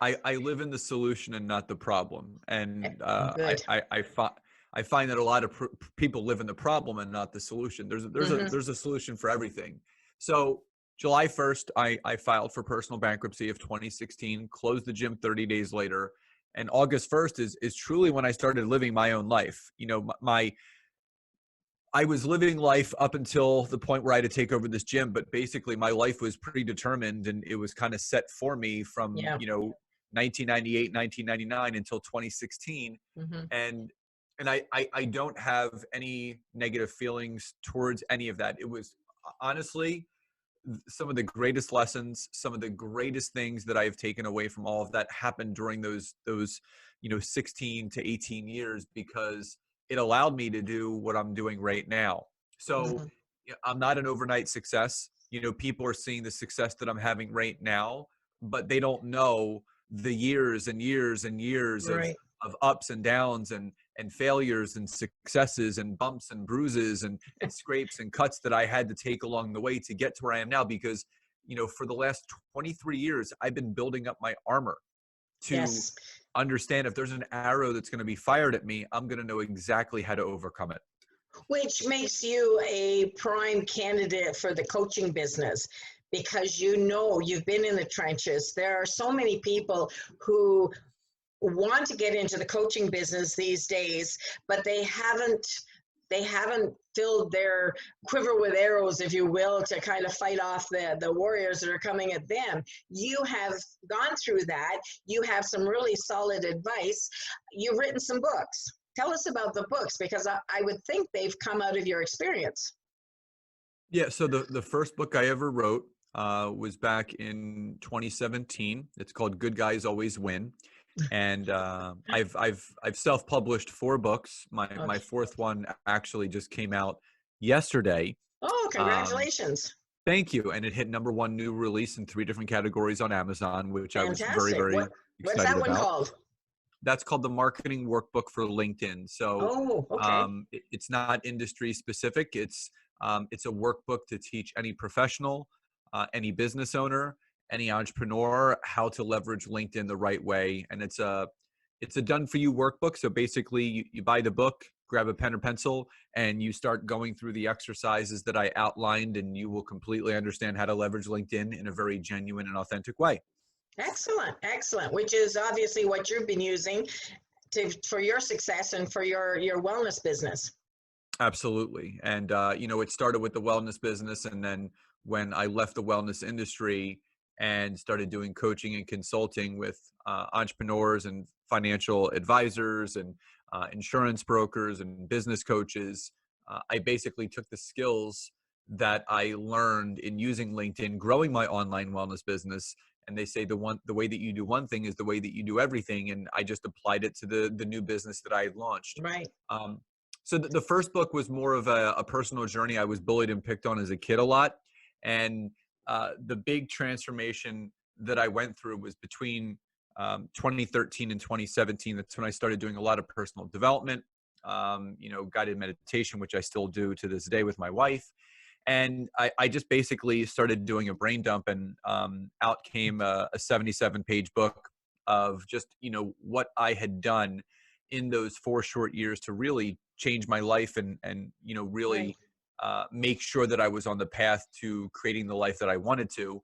I live in the solution and not the problem. And Good. I find that a lot of people live in the problem and not the solution. Hmm. There's a solution for everything. So July 1st, I filed for personal bankruptcy of 2016, closed the gym 30 days later. And August 1st is truly when I started living my own life. You know, I was living life up until the point where I had to take over this gym, but basically my life was predetermined and it was kind of set for me from, Yeah. 1998, 1999 until 2016. Hmm. And I don't have any negative feelings towards any of that. It was honestly some of the greatest lessons, some of the greatest things that I have taken away from all of that happened during those 16 to 18 years, because it allowed me to do what I'm doing right now. So Hmm. I'm not an overnight success. People are seeing the success that I'm having right now, but they don't know the years and years and years Right. of ups and downs and failures and successes and bumps and bruises and scrapes and cuts that I had to take along the way to get to where I am now. Because, for the last 23 years, I've been building up my armor to Yes. understand if there's an arrow that's going to be fired at me, I'm going to know exactly how to overcome it. Which makes you a prime candidate for the coaching business because you've been in the trenches. There are so many people who want to get into the coaching business these days, but they haven't filled their quiver with arrows, if you will, to kind of fight off the warriors that are coming at them. You have gone through that. You have some really solid advice. You've written some books. Tell us about the books, because I would think they've come out of your experience. Yeah. So the first book I ever wrote was back in 2017. It's called Good Guys Always Win. And I've self-published 4 books. My Okay. fourth one actually just came out yesterday. Oh, Um, congratulations. Thank you. And it hit #1 new release in 3 different categories on Amazon, which I was very, Fantastic. very What's excited that one about. called? That's called the Marketing Workbook for LinkedIn. So Oh, okay. it's not industry specific. It's a workbook to teach any professional, any business owner, any entrepreneur how to leverage LinkedIn the right way. And it's a done for you workbook. So basically, you buy the book, grab a pen or pencil, and you start going through the exercises that I outlined, and you will completely understand how to leverage LinkedIn in a very genuine and authentic way. Excellent, excellent. Which is obviously what you've been using for your success and for your wellness business. Absolutely. And, it started with the wellness business. And then when I left the wellness industry and started doing coaching and consulting with entrepreneurs and financial advisors and insurance brokers and business coaches, I basically took the skills that I learned in using LinkedIn, growing my online wellness business. And they say the way that you do one thing is the way that you do everything. And I just applied it to the new business that I had launched. Right. Um, so the first book was more of a personal journey. I was bullied and picked on as a kid a lot. And the big transformation that I went through was between 2013 and 2017. That's when I started doing a lot of personal development, guided meditation, which I still do to this day with my wife. And I just basically started doing a brain dump, and out came a 77-page book of just, what I had done in those 4 short years to really change my life and Right. really make sure that I was on the path to creating the life that I wanted to.